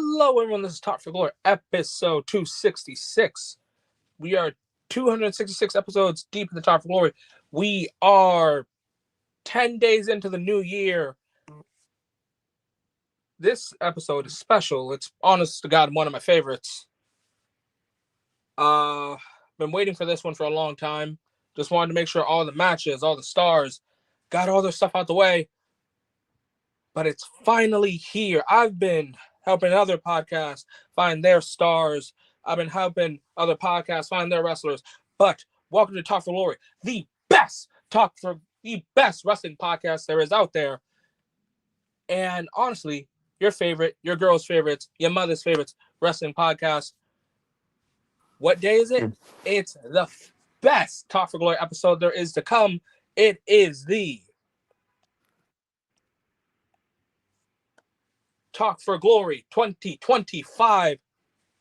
Hello, everyone. This is Talk for Glory, episode 266. We are 266 episodes deep in the Talk for Glory. We are 10 days into the new year. This episode is special. It's honest to God one of my favorites. Been waiting for this one for a long time. Just wanted to make sure all the matches, all the stars, got all their stuff out the way. But it's finally here. I've been helping other podcasts find their stars. I've been helping other podcasts find their wrestlers. But welcome to Talk for Glory, the best wrestling podcast there is out there. And honestly, your favorite, your girl's favorites, your mother's favorites wrestling podcast. What day is it? It's the best Talk for Glory episode there is to come. It is the Talk for Glory 2025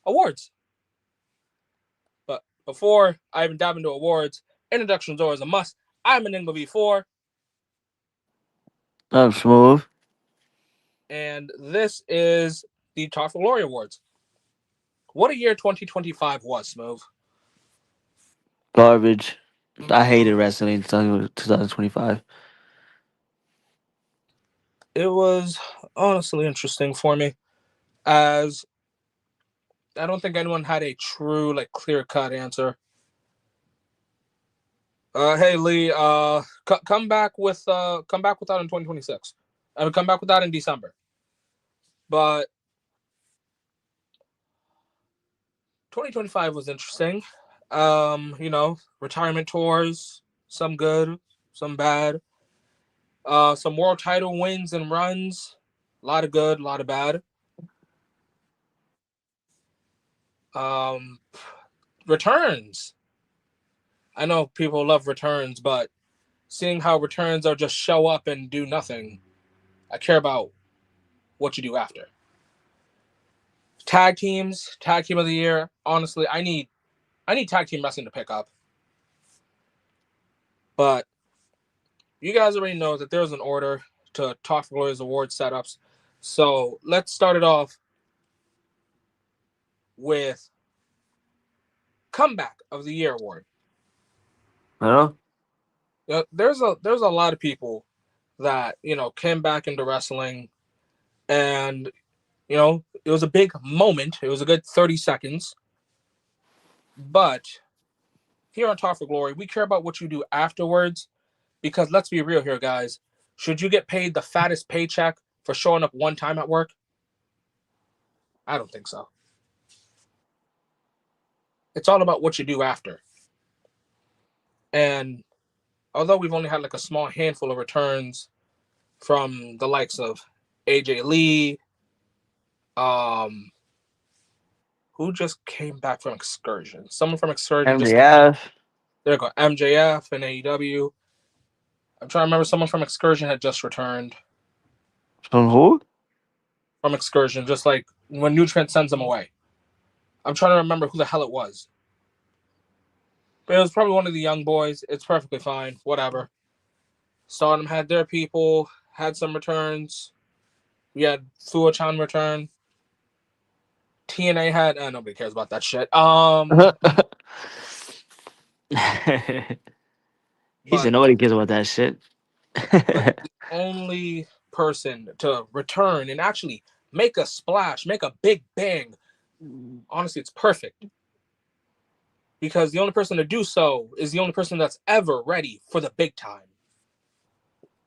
awards. But before I even dive into awards, introductions are always a must. I'm an Enigma V4. I'm Smoove. And this is the Talk for Glory Awards. What a year 2025 was, Smoove. Garbage. I hated wrestling in 2025. It was honestly interesting for me, as I don't think anyone had a true, clear-cut answer. Hey Lee, come back with that in 2026. I mean, come back with that in December. But 2025 was interesting. Retirement tours, some good, some bad. Some world title wins and runs, a lot of good, a lot of bad. Returns. I know people love returns, but seeing how returns are just show up and do nothing, I care about what you do after. Tag team of the year. Honestly, I need tag team wrestling to pick up. But you guys already know that there's an order to Talk for Glory's award setups. So let's start it off with Comeback of the Year award. Huh? There's a lot of people that, came back into wrestling, and it was a big moment. It was a good 30 seconds. But here on Talk for Glory, we care about what you do afterwards, because let's be real here, guys. Should you get paid the fattest paycheck for showing up one time at work? I don't think so. It's all about what you do after. And although we've only had a small handful of returns from the likes of AJ Lee, who just came back from Excursion? Someone from Excursion. MJF. There you go. MJF and AEW. I'm trying to remember, someone from Excursion had just returned. From who? From Excursion, just like when Nutrient sends them away. I'm trying to remember who the hell it was. But it was probably one of the young boys. It's perfectly fine. Whatever. Stardom had their people, had some returns. We had Fuo-chan return. TNA had... nobody cares about that shit. He said nobody cares about that shit. But the only person to return and actually make a splash, make a big bang, honestly, it's perfect. Because the only person to do so is the only person that's ever ready for the big time.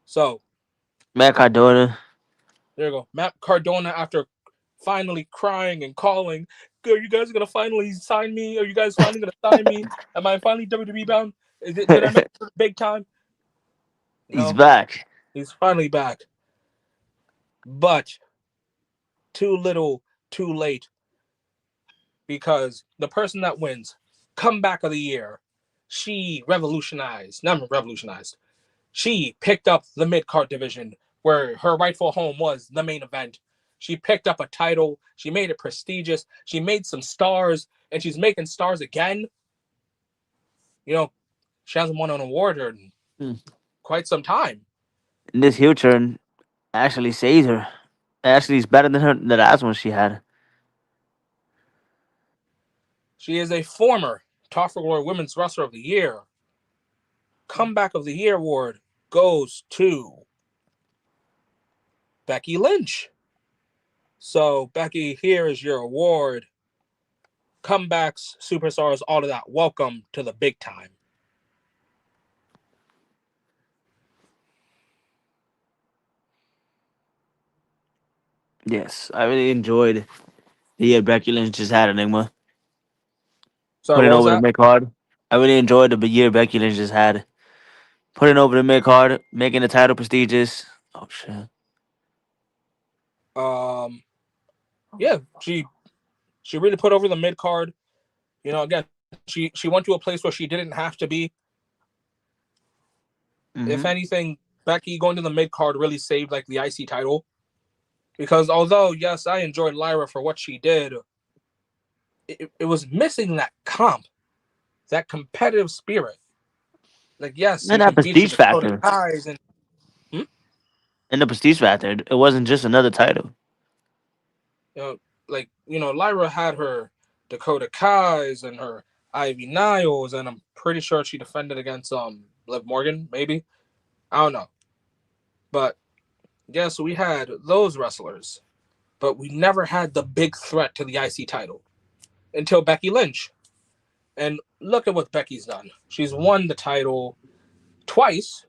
So, Matt Cardona. there you go. Matt Cardona, after finally crying and calling, are you guys going to finally sign me? Are you guys finally going to sign me? Am I finally WWE bound? Did I make it for the big time? He's back. He's finally back. But too little, too late. Because the person that wins Comeback of the Year, she She picked up the mid-card division, where her rightful home was the main event. She picked up a title. She made it prestigious. She made some stars, and she's making stars again. She hasn't won an award in quite some time. And this heel turn actually saves her. Actually, it's better than the last one she had. She is a former Top Glory Women's Wrestler of the Year. Comeback of the Year award goes to Becky Lynch. So, Becky, here is your award. Comebacks, superstars, all of that. Welcome to the big time. Yes, I really enjoyed the year Becky Lynch just had Enigma. Sorry, Putting what was over the that? mid card. I really enjoyed the year Becky Lynch just had. Putting over the mid card, making the title prestigious. Oh shit. Um, yeah, she really put over the mid card. You know, again, she went to a place where she didn't have to be. If Mm-hmm. anything, Becky going to the mid card really saved like the IC title. Because although, yes, I enjoyed Lyra for what she did, it was missing that that competitive spirit. Like, yes, And you that compete for prestige the Dakota factor. Kai's and hmm? And the prestige factor. It wasn't just another title. you know, Lyra had her Dakota Kai's and her Ivy Niles, and I'm pretty sure she defended against Liv Morgan, maybe. I don't know. But yeah, so we had those wrestlers, but we never had the big threat to the IC title until Becky Lynch. And look at what Becky's done. She's won the title twice,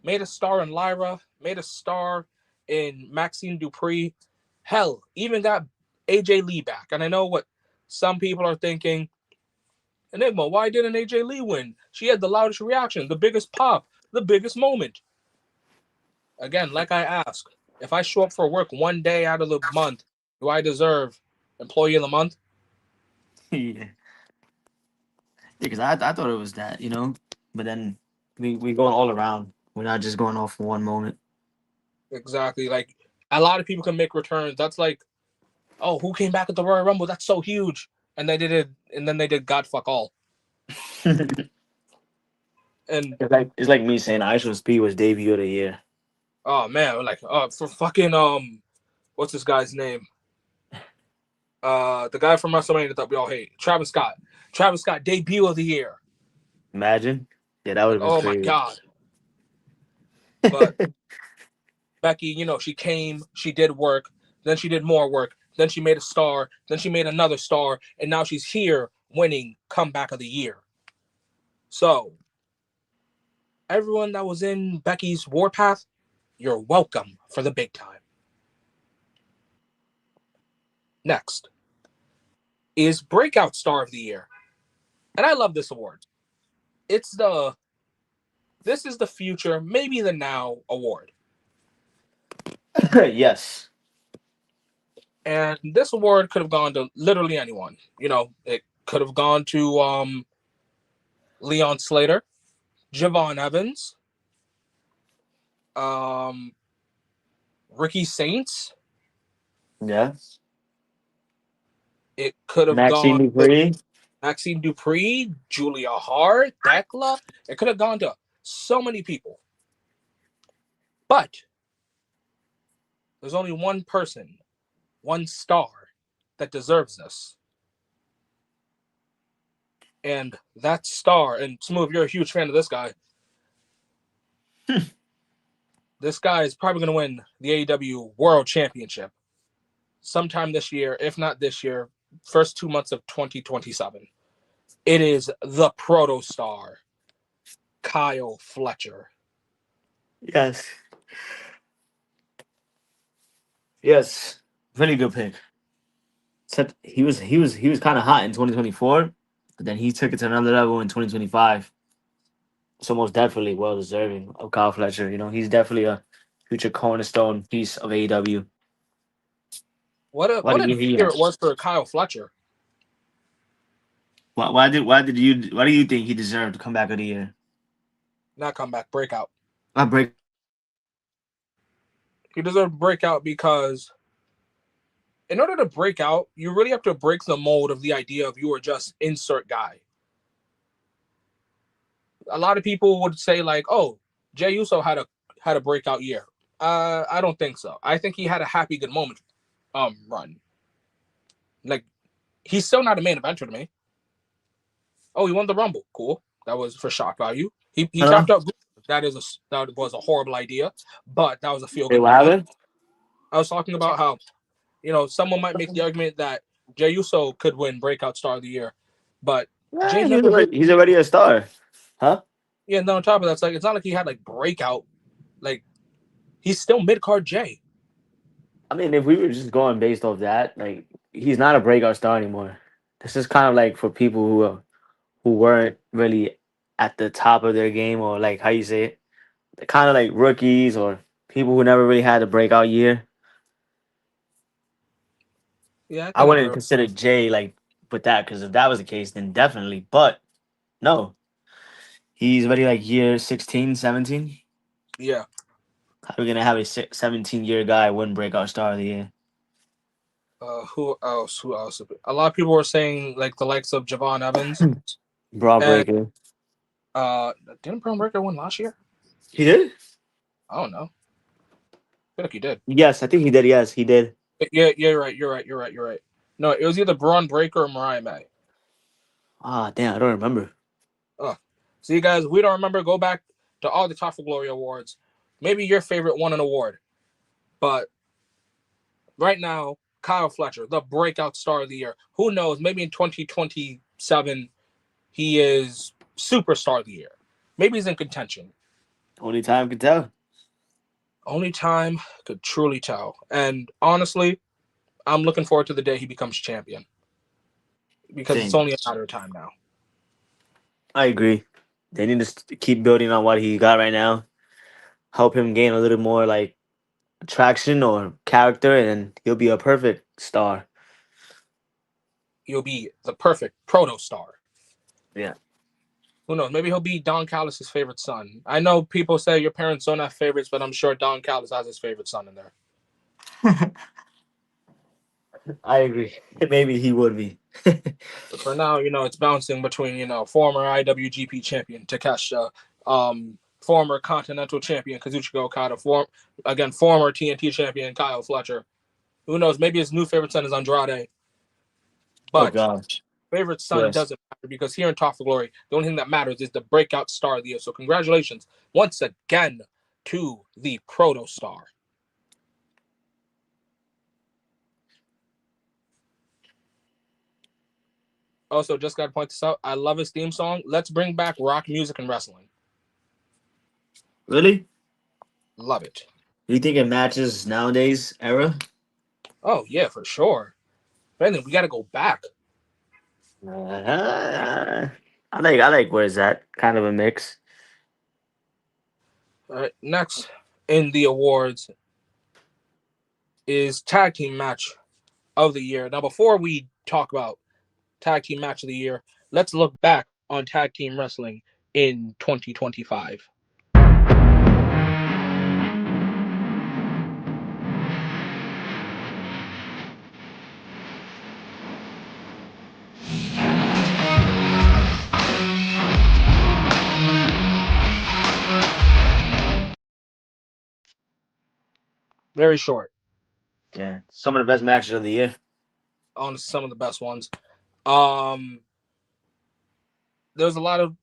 made a star in Lyra, made a star in Maxine Dupree. Hell, even got AJ Lee back. And I know what some people are thinking. Enigma, why didn't AJ Lee win? She had the loudest reaction, the biggest pop, the biggest moment. Again, like I asked, if I show up for work one day out of the month, do I deserve Employee of the Month? Yeah. Because I thought it was that, but then we going all around. We're not just going off for one moment. Exactly. Like, a lot of people can make returns. That's like, oh, who came back at the Royal Rumble? That's so huge. And they did it, and then they did God fuck all. it's And like me saying Ice Speed was debut of the year. oh man, like for fucking what's this guy's name? The guy from WrestleMania that we all hate, Travis Scott. Travis Scott, debut of the year. Imagine. Yeah, that would Like, have been oh my crazy. god. But Becky, she came, she did work, then she did more work, then she made a star, then she made another star, and now she's here winning comeback of the year. So, everyone that was in Becky's warpath, you're welcome for the big time. Next is Breakout Star of the Year. And I love this award. This is the future, maybe the now award. Yes. And this award could have gone to literally anyone. It could have gone to Leon Slater, Javon Evans, um, Ricky Saints. Yes. It could have Maxine gone to Dupree. Maxine Dupree, Julia Hart, Thekla. It could have gone to so many people. But there's only one person, one star that deserves this. And that star, and Smoove, you're a huge fan of this guy. This guy is probably going to win the AEW World Championship sometime this year, if not this year, first 2 months of 2027. It is the proto star, Kyle Fletcher. Yes. Yes. Really good pick. Except he was kind of hot in 2024, but then he took it to another level in 2025. So most definitely well deserving of Kyle Fletcher. He's definitely a future cornerstone piece of AEW. What What a a year he year it has. was for Kyle Fletcher. Why do you think he deserved to come back of the year? Not comeback, breakout. I break. He deserved breakout because in order to break out, you really have to break the mold of the idea of you are just insert guy. A lot of people would say like, "Oh, Jey Uso had a breakout year." I don't think so. I think he had a happy good moment run. Like He's still not a main eventer to me. Oh, he won the Rumble. Cool. That was for shock value. He tapped out. That was a horrible idea, but that was a feel Wait, good what moment. happened? I was talking about how someone might make the argument that Jey Uso could win Breakout Star of the Year, but Jay Yeah, never really. he's already a star, huh? Yeah, and then on top of that, it's not like he had like breakout. Like he's still mid card Jay. I mean, if we were just going based off that, like he's not a breakout star anymore. This is kind of like for people who weren't really at the top of their game, or like how you say it, kind of like rookies or people who never really had a breakout year. Yeah, I I can wouldn't agree. consider Jay like with that, because if that was the case, then definitely. But no, he's already like year 16, 17. Yeah. How are we gonna have a 17-year guy win breakout star of the year? Who else? Who else? A lot of people were saying like the likes of Javon Evans Braun and Breaker. didn't Brown Breaker win last year? He did? I don't know. I feel like he did. Yes, I think he did. Yes, he did. Yeah, you're right. You're right. No, it was either Braun Breaker or Mariah May. Ah, damn, I don't remember. See, guys, we don't remember. Go back to all the Top for Glory awards. Maybe your favorite won an award, but right now, Kyle Fletcher, the breakout star of the year. Who knows? Maybe in 2027, he is superstar of the year. Maybe he's in contention. Only time can tell. Only time could truly tell. And honestly, I'm looking forward to the day he becomes champion because it's Same. only a matter of time now. I agree. They need to keep building on what he got right now. Help him gain a little more like attraction or character, and he'll be a perfect star. He'll be the perfect proto star. Yeah. Who knows? Maybe he'll be Don Callis' favorite son. I know people say your parents don't have favorites, but I'm sure Don Callis has his favorite son in there. I agree. Maybe he would be. But for now, it's bouncing between, former IWGP champion Takeshita, former Continental champion Kazuchika Okada, former TNT champion Kyle Fletcher. Who knows? Maybe his new favorite son is Andrade. Oh But gosh. favorite son Yes. doesn't matter because here in Top for Glory, the only thing that matters is the breakout star of the year. So congratulations once again to the proto star. Also, just got to point this out. I love his theme song. Let's bring back rock music and wrestling. Really? Love it. Do you think it matches nowadays era? Oh, yeah, for sure. Brandon, we got to go back. I like where's that kind of a mix. All right, next in the awards is Tag Team Match of the Year. Now, before we talk about Tag Team Match of the Year, let's look back on Tag Team Wrestling in 2025. Very short Yeah, some of the best matches of the year. on some of the best ones. Um, there's a lot of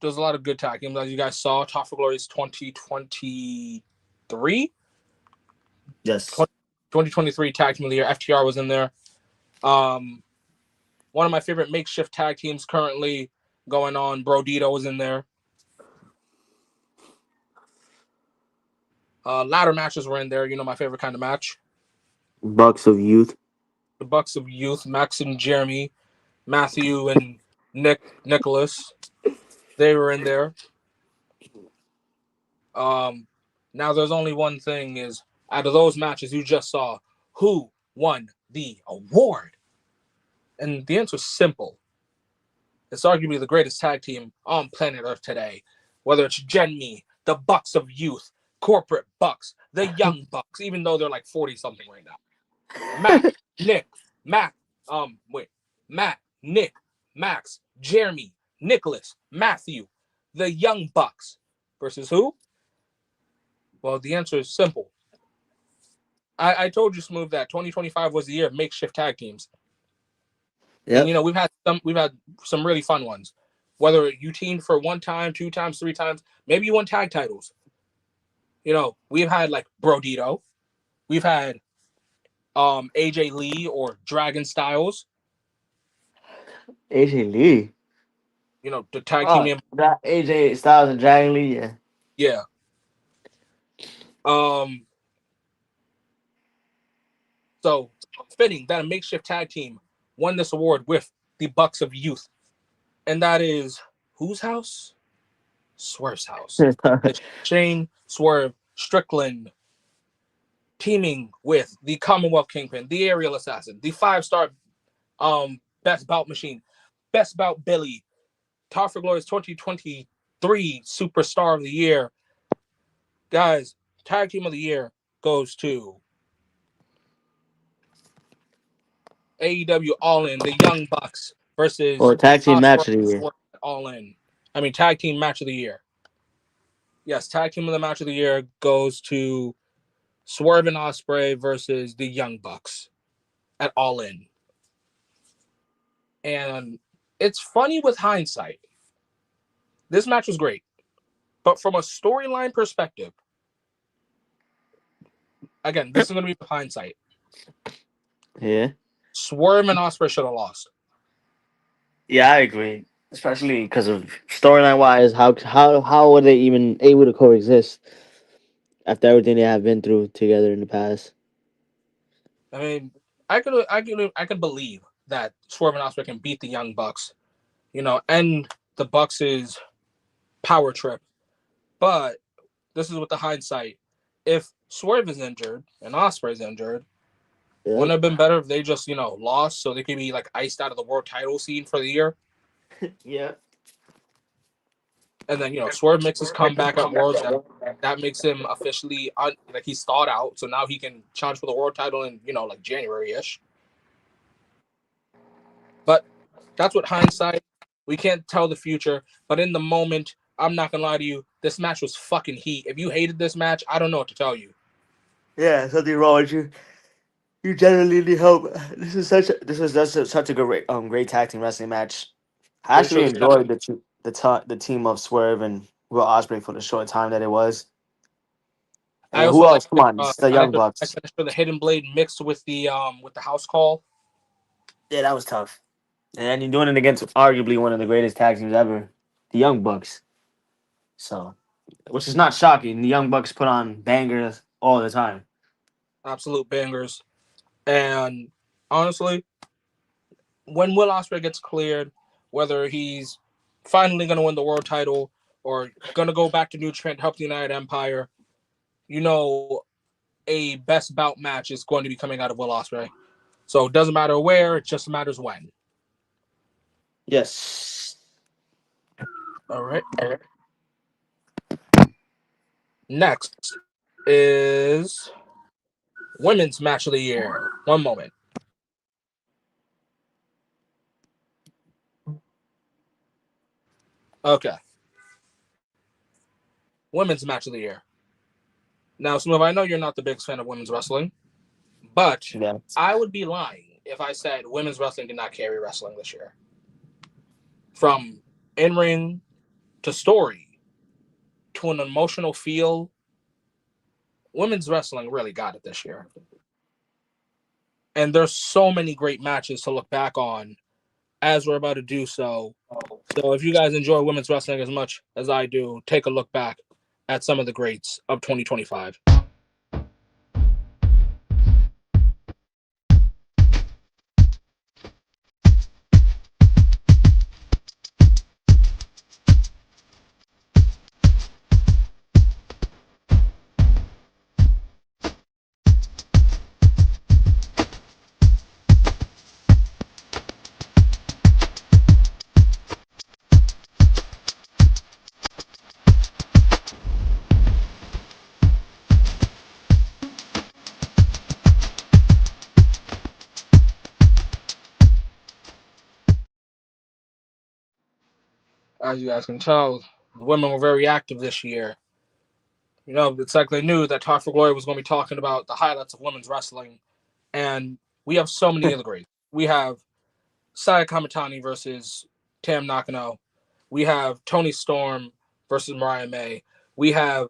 good tag teams as you guys saw. Top for Glory's 2023, Yes. 2023 Tag Team of the Year. FTR was in there. Um, one of my favorite makeshift tag teams currently going on. Brodito was in there. Ladder matches were in there. My favorite kind of match. Bucks of Youth. The Bucks of Youth, Max and Jeremy, Matthew and Nicholas. They were in there. Now there's only one thing is out of those matches you just saw, who won the award? And the answer is simple. It's arguably the greatest tag team on planet Earth today. Whether it's Gen Me, the Bucks of Youth, Corporate Bucks, the Young Bucks, even though they're like 40 something right now. Matt, Nick, Matt, Matt, Nick, Max, Jeremy, Nicholas, Matthew, the Young Bucks versus who? Well, the answer is simple. I told you, Smoove, that 2025 was the year of makeshift tag teams. And Yep. we've had some really fun ones. Whether you teamed for one time, two times, three times, maybe you won tag titles. We've had like Brodito, we've had AJ Lee or Dragon Styles, AJ Lee. the tag team Oh, name. that AJ Styles and Dragon Lee. Yeah. Yeah. Um so fitting that a makeshift tag team won this award with the Bucks of Youth. And that is whose house? Swerve's house. It's Shane Swerve Strickland teaming with the Commonwealth Kingpin, the Aerial Assassin, the 5-star Best Bout Machine, Best Bout Billy, Tough for Glory's 2023 Superstar of the Year. Guys, Tag Team of the Year goes to AEW All In, the Young Bucks versus Or tag team Ospreay match of the year. All In. Tag Team Match of the Year. Yes, Tag Team of the Match of the Year goes to Swerve and Ospreay versus the Young Bucks at All In. And it's funny with hindsight. This match was great. But from a storyline perspective, again, this is going to be with hindsight. Yeah. Swerve and Ospreay should have lost. Yeah, I agree. Especially because of storyline wise, how were they even able to coexist after everything they have been through together in the past? I mean, I could believe that Swerve and Ospreay can beat the Young Bucks, end the Bucks' power trip. But this is with the hindsight. If Swerve is injured and Ospreay is injured, wouldn't Yep. it have been better if they just, lost so they could be like iced out of the world title scene for the year? Yeah. And then, Swerve makes his comeback at Worlds. That makes him officially like he's thawed out. So now he can challenge for the world title in, like January ish. But that's what hindsight. We can't tell the future. But in the moment, I'm not gonna lie to you. This match was fucking heat. If you hated this match, I don't know what to tell you. Yeah, something wrong with you. You generally need help. Such a great tag team wrestling match. I Great show actually this past. enjoyed the team of Swerve and Will Ospreay for the short time that it was. I And who also like else? Come on, it's the I Young like Bucks. the Hidden Blade mixed with the house call. Yeah, that was tough. And you're doing it against arguably one of the greatest tag teams ever, the Young Bucks. So, which is not shocking. The Young Bucks put on bangers all the time. Absolute bangers. And honestly, when Will Ospreay gets cleared, whether he's finally gonna win the world title or gonna go back to New Japan to help the United Empire, you know a best bout match is going to be coming out of Will Ospreay. So it doesn't matter where, it just matters when. Yes. All right. Next is women's match of the year. One moment. Okay. Women's match of the year. Now, Smoove, I know you're not the biggest fan of women's wrestling, but Yeah. I would be lying if I said women's wrestling did not carry wrestling this year. From in ring to story to an emotional feel, women's wrestling really got it this year. And there's so many great matches to look back on as we're about to do so. So if you guys enjoy women's wrestling as much as I do, take a look back at some of the greats of 2025. As you guys can tell, the women were very active this year. It's like they knew that Talk for Glory was going to be talking about the highlights of women's wrestling, and we have so many of the greats. We have Saya Kamitani versus Tam Nakano. We have Toni Storm versus Mariah May. We have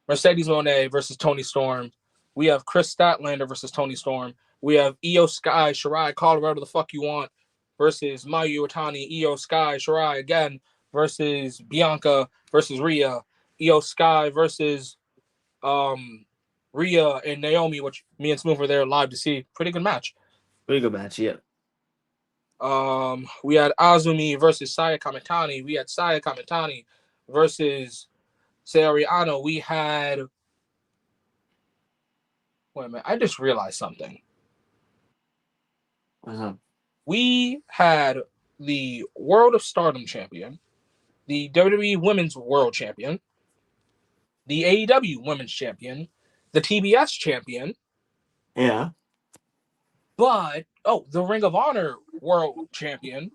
Mercedes Moné versus Toni Storm. We have Chris Statlander versus Toni Storm. We have Io Sky, Shirai, call her whatever the fuck you want, versus Mayu Iwatani, Io Sky, Shirai again, versus Bianca versus Rhea. Io Sky versus Rhea and Naomi, which me and Smoove were there live to see. Pretty good match. Pretty good match, yeah. We had Azumi versus Saya Kamitani. We had Saya Kamitani versus Sayoriano. We had. Wait a minute. I just realized something. What's up? We had the World of Stardom champion, the WWE Women's World Champion, the AEW Women's Champion, the TBS Champion. Yeah. But the Ring of Honor World Champion.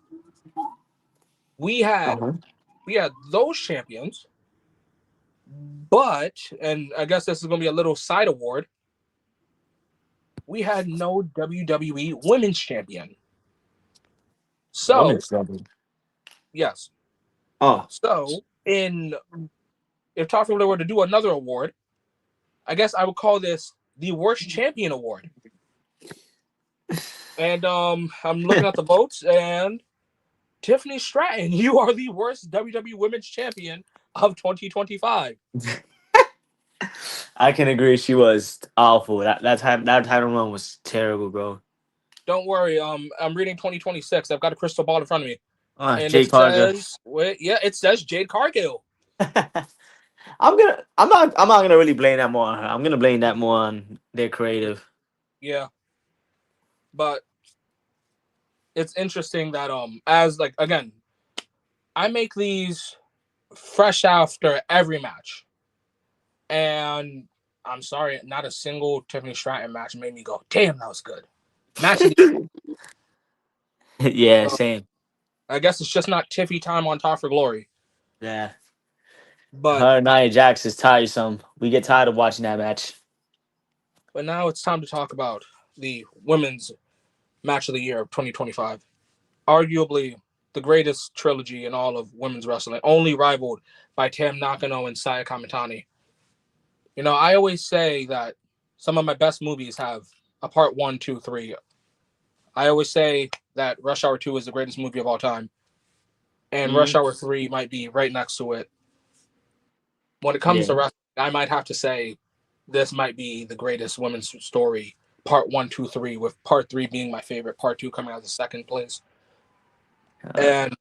We had those champions, but and I guess this is gonna be a little side award. We had no WWE Women's Champion. So Women's champion. yes. Oh. So if Top Roller were to do another award, I guess I would call this the Worst Champion Award. And I'm looking at the votes, and Tiffany Stratton, you are the worst WWE Women's Champion of 2025. I can agree. She was awful. That title run was terrible, bro. Don't worry. I'm reading 2026. I've got a crystal ball in front of me, and Jade Cargill. It says Jade Cargill. I'm not gonna really blame that more on her. I'm gonna blame that more on their creative. Yeah, but it's interesting that as like again, I make these fresh after every match, and I'm sorry, not a single Tiffany Stratton match made me go, "Damn, that was good." Match of the Yeah, same. I guess it's just not Tiffy time on Top for Glory. Yeah. But Her and Nia Jax is tiresome. We get tired of watching that match. But now it's time to talk about the women's match of the year of 2025. Arguably the greatest trilogy in all of women's wrestling, only rivaled by Tam Nakano and Saya Kamitani. You know, I always say that some of my best movies have a part 1, 2, 3. I always say that Rush Hour 2 is the greatest movie of all time. And Rush Hour 3 might be right next to it. When it comes to wrestling, I might have to say this might be the greatest women's story, part 1, 2, 3, with part 3 being my favorite, part 2 coming out of second place. And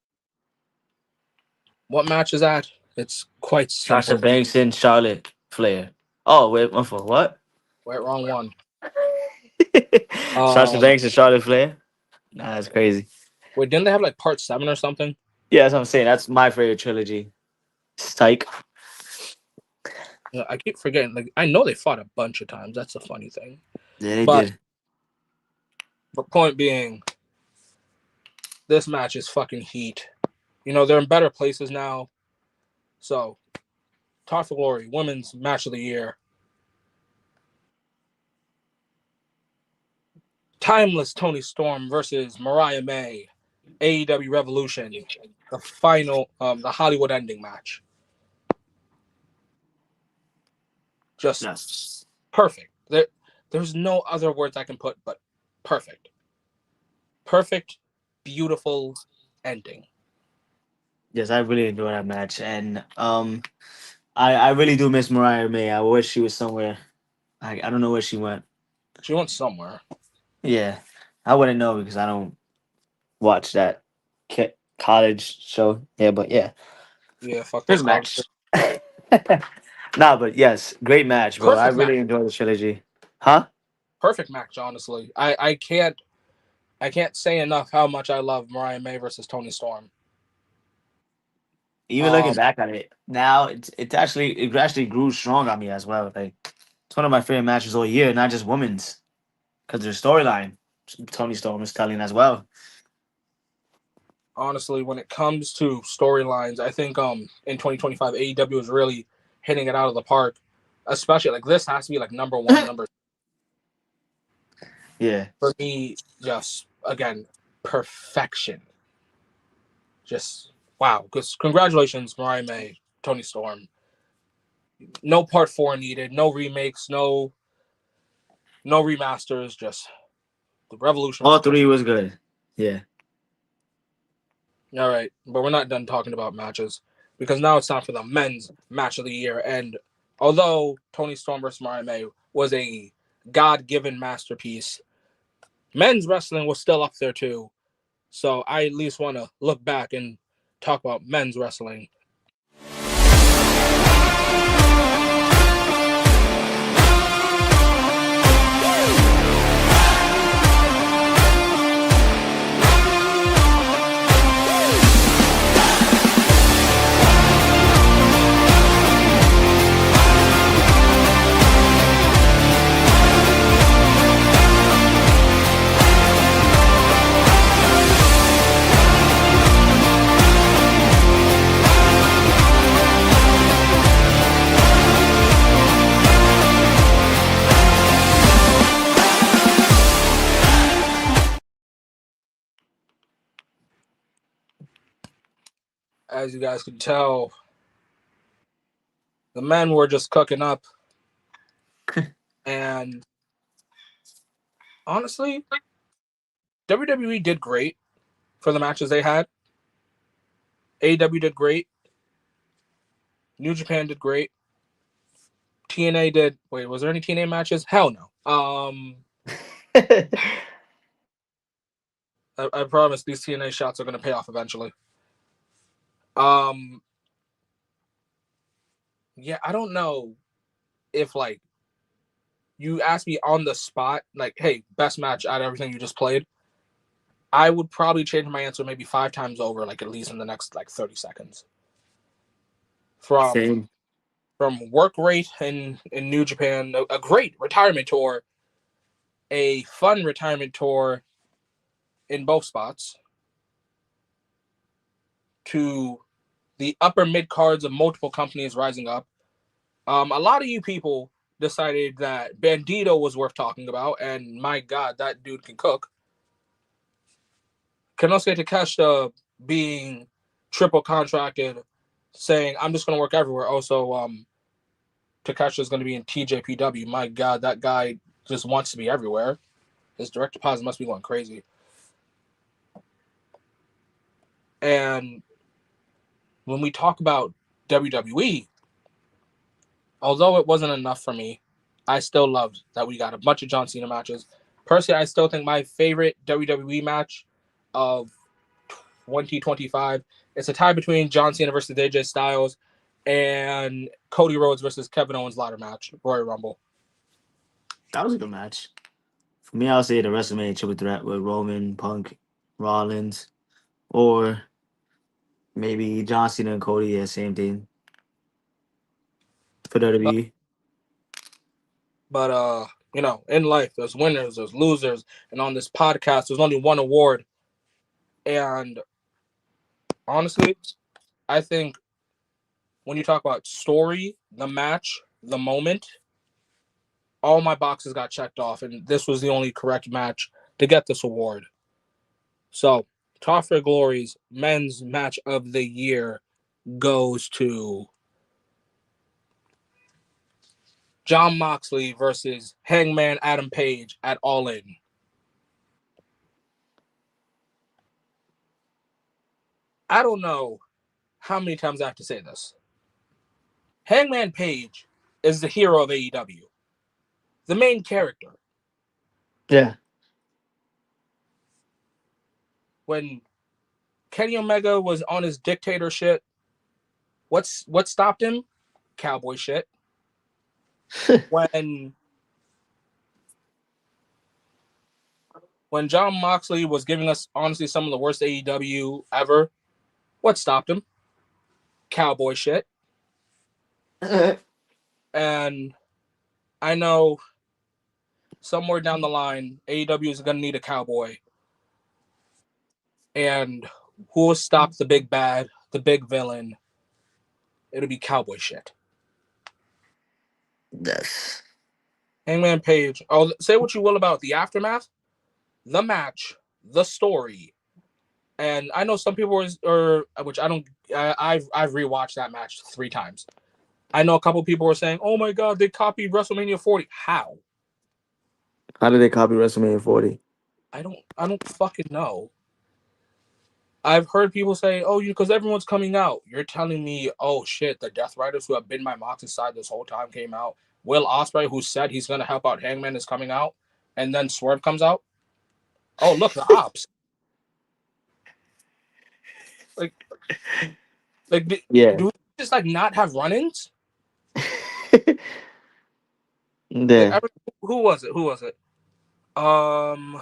what match is that? It's quite simple. Sasha Banks and Charlotte Flair. Oh, wait, what? Wait, wrong one. Sasha Banks and Charlotte Flair? Nah, that's crazy. Wait, didn't they have like part 7 or something? Yeah, that's what I'm saying. That's my favorite trilogy. Psych. I keep forgetting. Like, I know they fought a bunch of times. That's a funny thing. Yeah, they did. But point being, this match is fucking heat. You know, they're in better places now. So, Top for Glory, women's match of the year. Timeless Toni Storm versus Mariah May, AEW Revolution, the final, the Hollywood ending match. Just perfect. There's no other words I can put but perfect. Perfect, beautiful ending. Yes, I really enjoyed that match, and I really do miss Mariah May. I wish she was somewhere. I don't know where she went. She went somewhere. Yeah, I wouldn't know because I don't watch that college show. Yeah, but yeah. Yeah, fuck This match. Nah, but yes, great match, bro. Perfect I really match. enjoyed the trilogy. Huh? Perfect match, honestly. I can't say enough how much I love Mariah May versus Toni Storm. Even looking back at it now, it actually grew strong on me as well. Like it's one of my favorite matches all year, not just women's, because their storyline Toni Storm is telling as well. Honestly, when it comes to storylines, I think in 2025 AEW is really hitting it out of the park. Especially like this has to be like number 1, number. Yeah. For me, just again, perfection. Just wow. Congratulations, Mariah May, Tony Storm. No part 4 needed, no remakes, no remasters, just the Revolution. All three was good. Yeah. All right, but we're not done talking about matches because now it's time for the men's match of the year. And although Tony Storm versus Mariah May was a God-given masterpiece, men's wrestling was still up there too. So I at least want to look back and talk about men's wrestling. As you guys can tell, the men were just cooking up. And honestly, WWE did great for the matches they had. AEW did great. New Japan did great. TNA did. Wait, was there any TNA matches? Hell no. I promise these TNA shots are going to pay off eventually. Yeah, I don't know if like you asked me on the spot, like, hey, best match out of everything you just played. I would probably change my answer maybe 5 times over, like at least in the next like 30 seconds. Same. From work rate in New Japan, a great retirement tour, a fun retirement tour in both spots, to the upper mid cards of multiple companies rising up. A lot of you people decided that Bandito was worth talking about, and my God, that dude can cook. Konosuke Takeshita being triple contracted, saying, I'm just going to work everywhere. Also, Takeshita is going to be in TJPW. My God, that guy just wants to be everywhere. His direct deposit must be going crazy. And when we talk about WWE, although it wasn't enough for me, I still loved that we got a bunch of John Cena matches. Personally, I still think my favorite WWE match of 2025 is a tie between John Cena versus AJ Styles and Cody Rhodes versus Kevin Owens ladder match, Royal Rumble. That was a good match. For me, I'll say the WrestleMania Triple Threat with Roman, Punk, Rollins, or maybe John Cena and Cody. Yeah, same thing. For WWE. But you know, in life, there's winners, there's losers, and on this podcast, there's only one award. And honestly, I think when you talk about story, the match, the moment, all my boxes got checked off, and this was the only correct match to get this award. So, Top for Glory's men's match of the year goes to Jon Moxley versus Hangman Adam Page at All In. I don't know how many times I have to say this. Hangman Page is the hero of AEW, the main character. Yeah. When Kenny Omega was on his dictator shit, what stopped him? Cowboy shit. When Jon Moxley was giving us honestly some of the worst AEW ever, what stopped him? Cowboy shit. And I know somewhere down the line, AEW is going to need a cowboy. And who will stop the big bad, the big villain? It'll be cowboy shit. Yes. Hangman Page. Oh, say what you will about the aftermath, the match, the story, And I know some people or which I don't. I've rewatched that match 3 times. I know a couple people were saying, "Oh my god, they copied WrestleMania 40." How? How did they copy WrestleMania 40? I don't fucking know. I've heard people say, "Oh, you because everyone's coming out." You're telling me, "Oh shit, the Death Riders who have been my Mox's side this whole time came out." Will Ospreay, who said he's gonna help out Hangman, is coming out, and then Swerve comes out. Oh, look, the Ops. Like, Yeah. do we just like not have run-ins? Like, Yeah. who was it? Who was it? Um,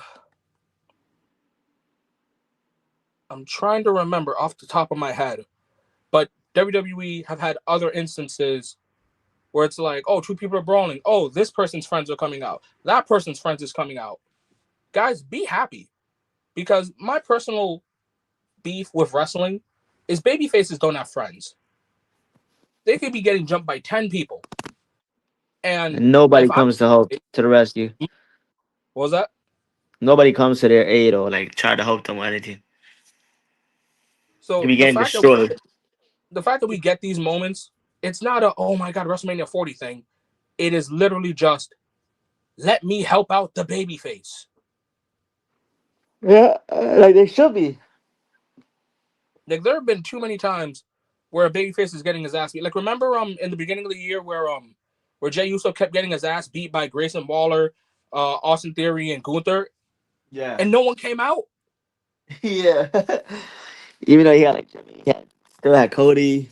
I'm trying to remember off the top of my head, but WWE have had other instances where it's like, oh, 2 people are brawling. Oh, this person's friends are coming out. That person's friends is coming out. Guys, be happy because my personal beef with wrestling is baby faces don't have friends. They could be getting jumped by 10 people. And And nobody if I'm, comes to help to the rescue. what was that? Nobody comes to their aid or like try to help them or anything. They So be getting destroyed. the fact that we get these moments, it's not a oh my god WrestleMania 40 thing. It is literally just let me help out the baby face. Yeah, like they should be. Like there have been too many times where a babyface is getting his ass beat. Like remember in the beginning of the year where Jey Uso kept getting his ass beat by Grayson Waller, Austin Theory, and Gunther, Yeah. and no one came out. Yeah. Even though he still had Cody,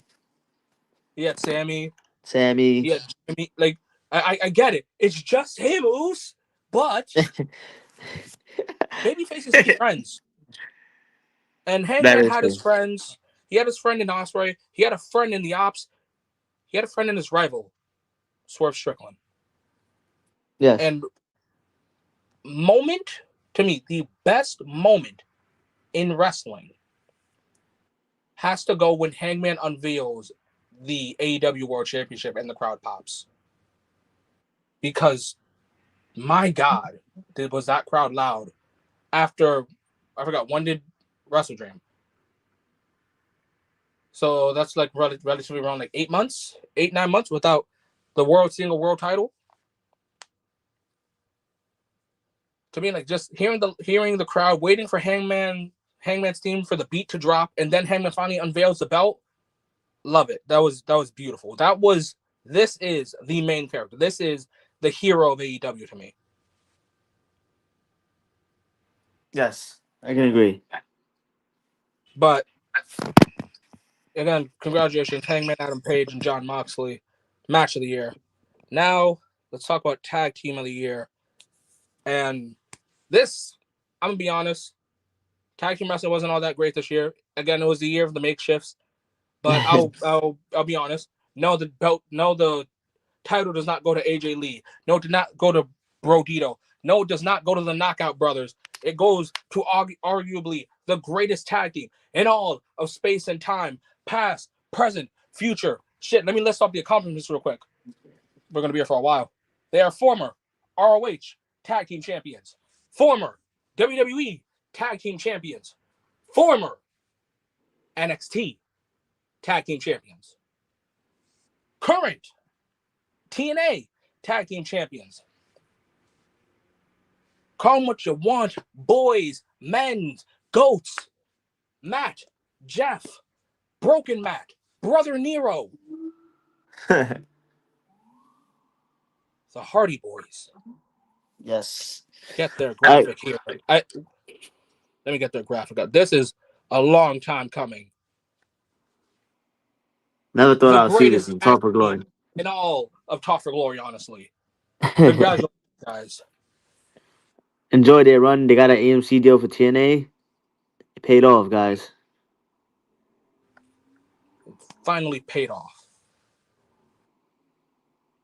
He had Sammy, Sammy. he had Jimmy. Like I get it. It's just him, Oos. But babyfaces have friends, and That Hangman is had his true. friends. He had his friend in Osprey. He had a friend in the Ops. He had a friend in his rival, Swerve Strickland. Yes. And moment to me, the best moment in wrestling has to go when Hangman unveils the AEW World Championship and the crowd pops. Because my God, was that crowd loud after I forgot when did Wrestle Dream? So that's like relatively around like 8 months, 8, 9 months without the world seeing a world title. To me, like just hearing the crowd waiting for Hangman's team for the beat to drop, and then Hangman finally unveils the belt. Love it. That was beautiful. This is the main character. This is the hero of AEW to me. Yes. I can agree. But again, congratulations, Hangman Adam Page and John Moxley, match of the year. Now let's talk about tag team of the year. And this, I'm gonna be honest, tag team wrestling wasn't all that great this year. Again, it was the year of the makeshifts. But I'll be honest. No, the title does not go to AJ Lee. No, it did not go to Brodito. No, it does not go to the Knockout Brothers. It goes to arguably the greatest tag team in all of space and time, past, present, future. Shit, let me list off the accomplishments real quick. We're gonna be here for a while. They are former ROH tag team champions, former WWE tag team champions, former NXT tag team champions, current TNA tag team champions. Call them what you want, boys, men, goats, Matt, Jeff, Broken Matt, Brother Nero, the Hardy Boys. Yes. Get their I graphic here. Let me get their graphic up. This is a long time coming. never thought The I would see this greatest in tag Talk for team Glory. in all of Talk for Glory, honestly. Congratulations, guys. Enjoy their run. They got an AMC deal for TNA. It paid off, guys. Finally paid off.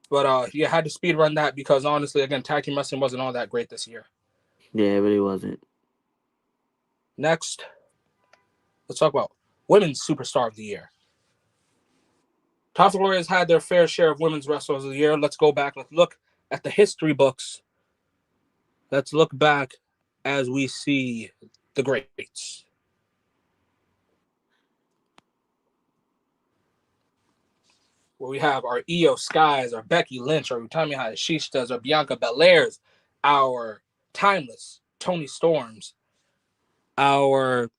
But you had to speed run that because honestly, again, tag team wrestling wasn't all that great this year. Yeah, it really wasn't. Next, let's talk about Women's Superstar of the Year. Top of Glory has had their fair share of women's wrestlers of the year. Let's go back. Let's look at the history books. Let's look back as we see the greats. where we have our Io Skies, our Becky Lynch, our Utami Hayashishtas, our Bianca Belairs, our Timeless Tony Storms, our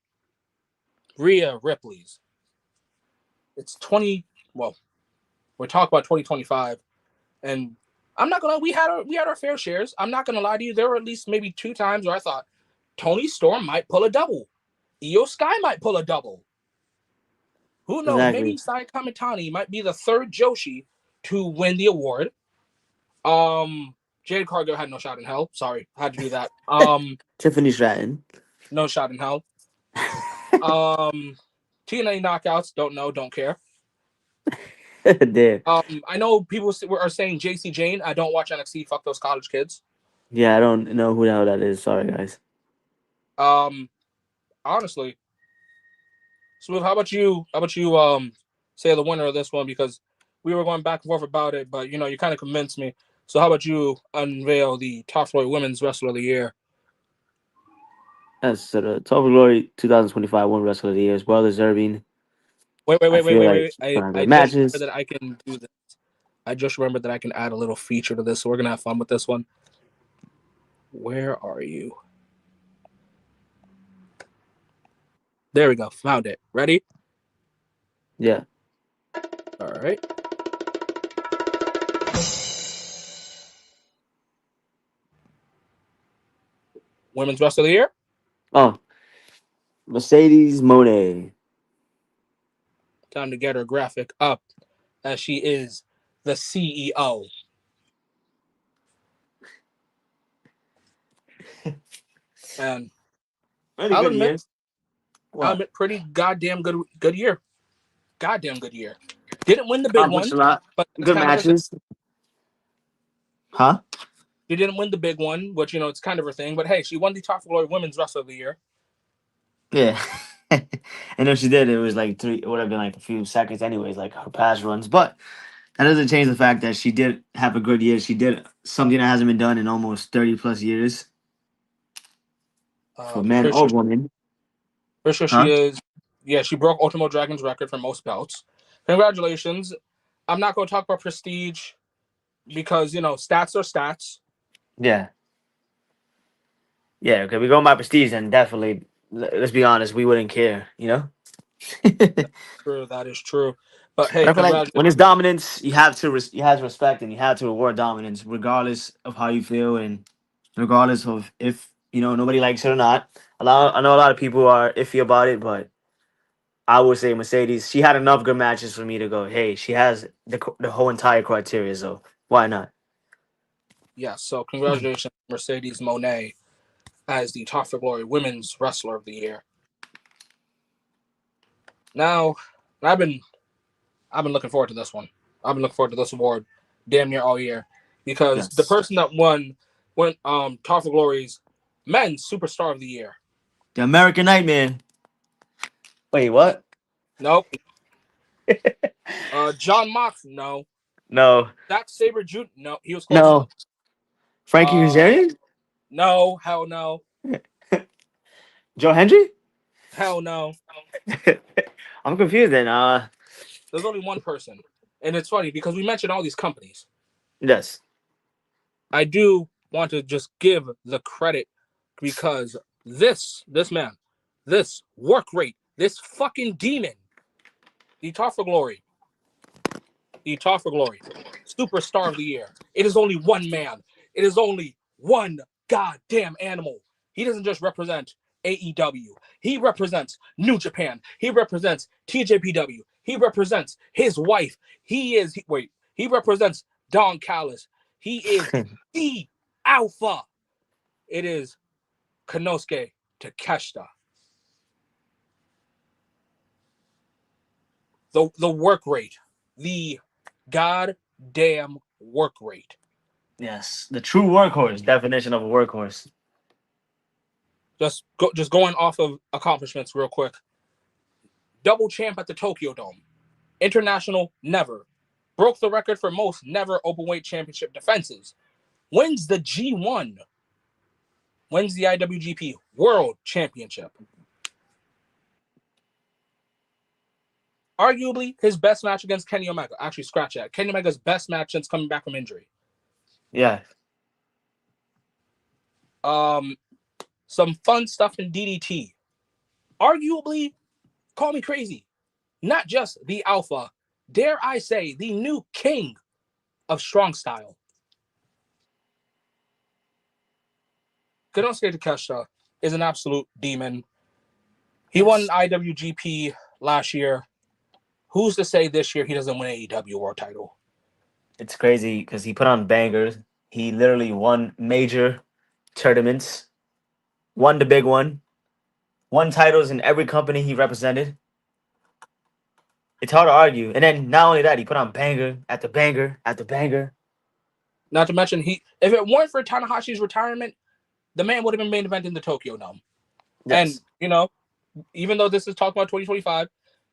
Rhea Ripley's. It's 20. Well, we're talking about 2025, and I'm not gonna. We had our fair shares. I'm not gonna lie to you. There were at least maybe 2 times where I thought Tony Storm might pull a double. Io Sky might pull a double. Who knows? Exactly. Maybe Sai Kamitani might be the 3rd Joshi to win the award. Jade Cargill had no shot in hell. Sorry, had to do that. Tiffany Stratton. No shot in hell. TNA knockouts. Don't know. Don't care. Damn. I know people are saying JC Jane. I don't watch NXT. Fuck those college kids. Yeah, I don't know who the hell that is. Sorry, guys. Honestly, Smoove, how about you? Say the winner of this one, because we were going back and forth about it, but you kind of convinced me. So how about you unveil the Top Flight Women's Wrestler of the Year? Yes, so the Top of Glory 2025 One Wrestler of the Year is well deserving. Wait. I feel like I good just remember matches. that I can do this. I just remembered that I can add a little feature to this, so we're gonna have fun with this one. Where are you? There we go. Found it. Ready? Yeah. All right. Women's Wrestler of the Year. Oh, Mercedes Monet. Time to get her graphic up, as she is the CEO. And Really I'll good admit, years. What? pretty goddamn good year. Goddamn good year. Didn't win the big Accomplished one, a lot. but it's Good kind of her thing. matches. Huh? She didn't win the big one, which it's kind of her thing. But hey, she won the Top Glory Women's Wrestler of the Year. Yeah. And if she did, it was like 3. It would have been like a few seconds, anyways, like her past runs. But that doesn't change the fact that she did have a good year. She did something that hasn't been done in almost 30 plus years for men Pretty or sure, women. pretty sure she Huh? is. Yeah, she broke Ultimo Dragon's record for most belts. Congratulations. I'm not going to talk about prestige because stats are stats. Yeah. Yeah. Okay. We go by prestige, and definitely, let's be honest, we wouldn't care, True, that is true. But But hey, I feel like congratulations. when it's dominance, you have to respect and you have to reward dominance, regardless of how you feel and regardless of if nobody likes it or not. I know a lot of people are iffy about it, but I would say Mercedes. She had enough good matches for me to go. Hey, she has the whole entire criteria, so why not? Yeah, so congratulations, Mercedes Monet, as the Top for Glory Women's Wrestler of the Year. Now, I've been looking forward to this one. I've been looking forward to this award damn near all year, because the Yes, person that won Top for Glory's Men's Superstar of the Year. the American Nightmare. Wait, what? Nope. John Mox. No. No, Zack Sabre Jr. No, he was close no. though. Frankie Uh, Kazarian? no. Hell no. Joe Hendry? Hell no. I'm confused then. There's only one person, and it's funny because we mentioned all these companies. Yes. I do want to just give the credit, because this man, this work rate, this fucking demon, the Top for Glory, Superstar of the Year. It is only one man. It is only one goddamn animal. He doesn't just represent AEW. He represents New Japan. He represents TJPW. He represents his wife. He represents Don Callis. He is the alpha. It is Konosuke Takeshita. The work rate. The goddamn work rate. Yes, the true workhorse definition of a workhorse. Just going off of accomplishments real quick. Double champ at the Tokyo Dome. International, never. Broke the record for most never openweight championship defenses. Wins the G1. Wins the IWGP World Championship. Arguably his best match against Kenny Omega. Actually, scratch that. Kenny Omega's best match since coming back from injury. Yeah. Some fun stuff in DDT. Arguably, call me crazy, not just the alpha, dare I say, the new king of strong style. Konosuke Takeshita is an absolute demon. He won IWGP last year. Who's to say this year he doesn't win AEW World Title? It's crazy because he put on bangers. He literally won major tournaments, won the big one, won titles in every company he represented. It's hard to argue. And then not only that, he put on banger after banger after banger. Not to mention, if it weren't for Tanahashi's retirement, the man would have been main event in the Tokyo Dome. Yes. And, even though this is talking about 2025,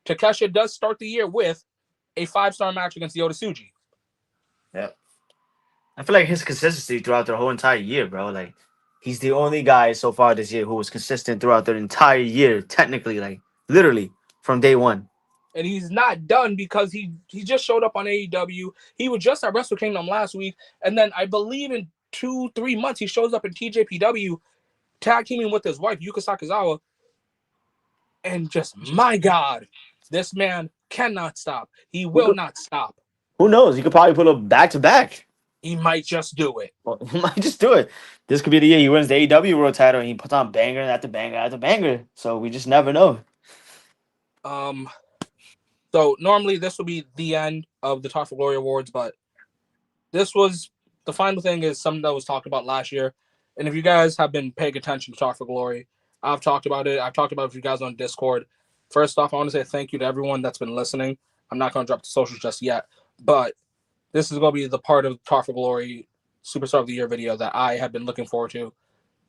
Takeshita does start the year with a 5-star match against Yota Tsuji. Yeah. I feel like his consistency throughout the whole entire year, bro. Like, he's the only guy so far this year who was consistent throughout the entire year, technically, like, literally, from day one. And he's not done because he just showed up on AEW. He was just at Wrestle Kingdom last week. And then I believe in 2-3 months, he shows up in TJPW, tag teaming with his wife, Yuka Sakazawa. And just, my God, this man cannot stop. He will not stop. Who knows? He could probably put a back-to-back. He might just do it. Well, he might just do it. This could be the year he wins the AEW World Title and he puts on banger after banger after banger. So we just never know. So normally this would be the end of the Talk for Glory Awards, but this was the final thing is something that was talked about last year. And if you guys have been paying attention to Talk for Glory, I've talked about it. I've talked about it with you guys on Discord. First off, I want to say thank you to everyone that's been listening. I'm not going to drop the socials just yet, but this is going to be the part of Talk for Glory Superstar of the Year video that I have been looking forward to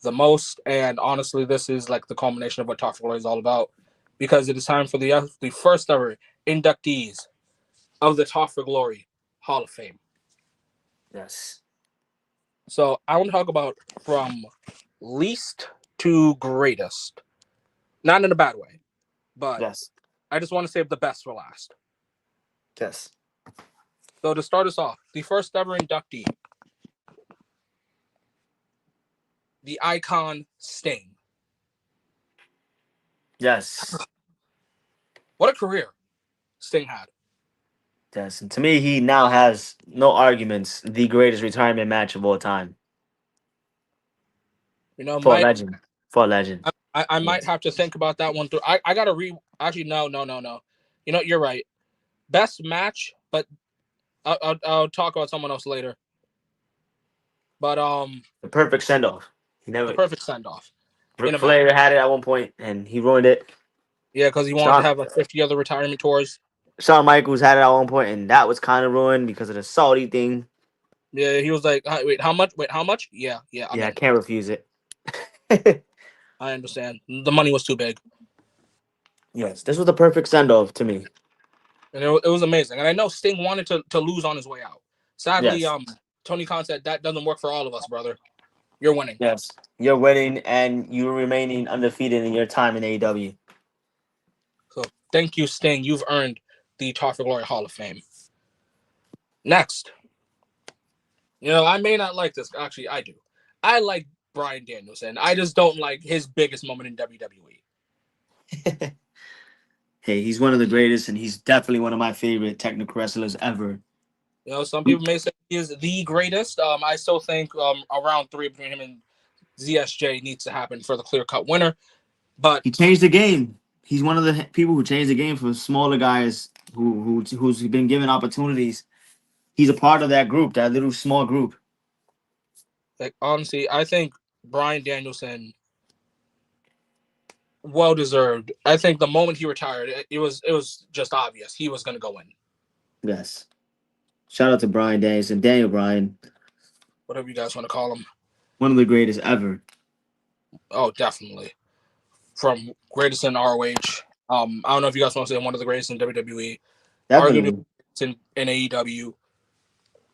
the most. And honestly, this is like the culmination of what Talk for Glory is all about, because it is time for the first ever inductees of the Talk for Glory Hall of Fame. Yes. So I want to talk about from least to greatest. Not in a bad way, but Yes. I just want to save the best for last. Yes. So to start us off, the first ever inductee, the icon Sting. Yes. What a career Sting had. Yes. And to me, he now has no arguments. The greatest retirement match of all time. For a legend. For a legend. I might have to think about that one through. I gotta Actually, no. You're right. Best match, but I'll talk about someone else later. But the perfect send off. The perfect send off. Ric Flair had it at one point, and he ruined it. Yeah, because he wanted to have 50 other retirement tours. Shawn Michaels had it at one point, and that was kind of ruined because of the Saudi thing. Yeah, he was like, "Wait, how much? Wait, how much? Yeah, I can't refuse it." I understand. The money was too big. Yes, this was the perfect send off to me, and it was amazing. And I know Sting wanted to lose on his way out. Sadly, yes. Tony Khan said that doesn't work for all of us, brother. You're winning. Yes, you're winning, and you're remaining undefeated in your time in AEW. So thank you, Sting. You've earned the Talk for Glory Hall of Fame. Next, I may not like this. Actually, I do. I like Bryan Danielson. I just don't like his biggest moment in WWE. Hey, he's one of the greatest, and he's definitely one of my favorite technical wrestlers ever. Some people may say he is the greatest. I still think round 3 between him and ZSJ needs to happen for the clear-cut winner. But he changed the game. He's one of the people who changed the game for smaller guys who's been given opportunities. He's a part of that group, that little small group. Like, honestly, I think Bryan Danielson, well deserved. I think the moment he retired, it was just obvious he was going to go in. Yes. Shout out to Bryan Danielson, Daniel Bryan. Whatever you guys want to call him. One of the greatest ever. Oh, definitely. From greatest in ROH. I don't know if you guys want to say one of the greatest in WWE. Definitely. Arguably in AEW.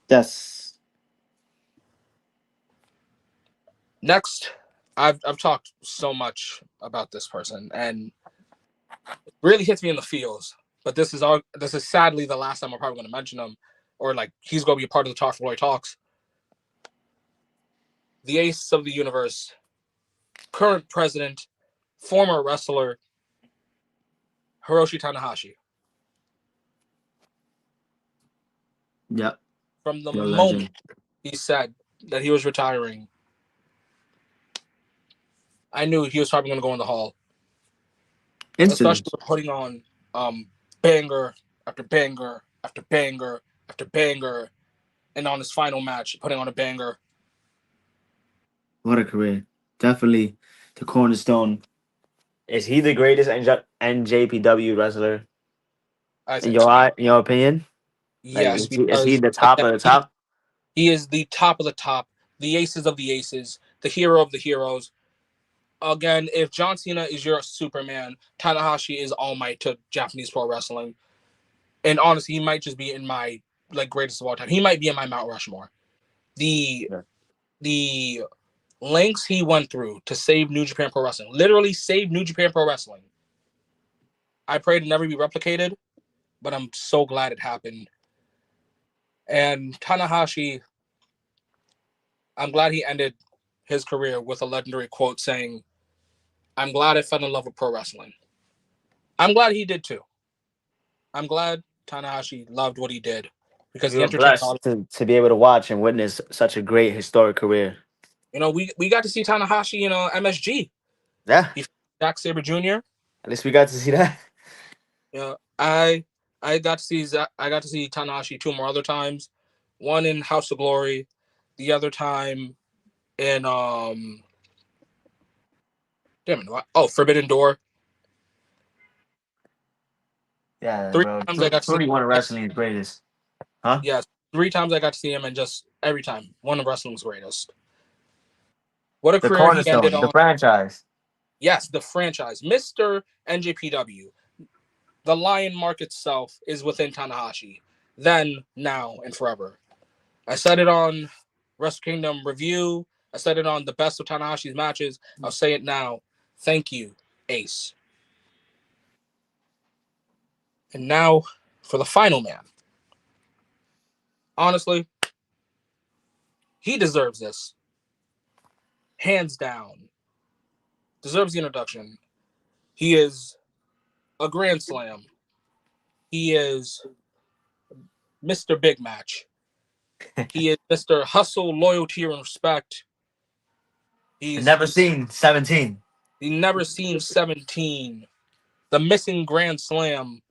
Yes. Next, I've talked so much about this person, and it really hits me in the feels but this is sadly the last time I'm probably going to mention him, or like he's going to be a part of the Talk for Glory talks. The ace of the universe, current president, former wrestler, Hiroshi Tanahashi. Yep. From the You're a moment legend. he said that he was retiring, I knew he was probably going to go in the hall, Instantly. especially with putting on banger after banger after banger after banger, and on his final match, putting on a banger. What a career. Definitely the cornerstone. Is he the greatest NJPW wrestler I in think so. in your opinion? Like, Yes, is he because the top again, of the top? he is the top of the top, the aces of the aces, the hero of the heroes. Again, if John Cena is your Superman, Tanahashi is All Might to Japanese pro wrestling. And honestly, he might just be in my like greatest of all time. He might be in my Mount Rushmore. The Yeah. the lengths he went through to save New Japan Pro Wrestling, literally save New Japan Pro Wrestling. I pray to never be replicated, but I'm so glad it happened. And Tanahashi, I'm glad he ended his career with a legendary quote saying, "I'm glad I fell in love with pro wrestling." I'm glad he did too. I'm glad Tanahashi loved what he did because We he were entertained all. blessed to be able to watch and witness such a great historic career. We got to see Tanahashi in MSG. Yeah, He Zack Sabre Jr. at least we got to see that. I got to see I got to see Tanahashi two more other times. One in House of Glory, the other time in damn it, Forbidden Door. Yeah, Three bro. times I got to see Truly one of him. wrestling's greatest. Huh? Yes, three times I got to see him, and just every time one of wrestling's greatest. What a The career he ended cornerstone, the on. franchise. Yes, the franchise, Mr. NJPW. The lion mark itself is within Tanahashi. Then, now, and forever. I said it on Wrestle Kingdom review. I said it on the best of Tanahashi's matches. I'll say it now. Thank you, Ace. And now for the final man. Honestly, he deserves this. Hands down. Deserves the introduction. He is a Grand Slam. He is Mr. Big Match. He is Mr. Hustle, Loyalty, and Respect. And He's never seen 17. he never seen 17. The missing Grand Slam.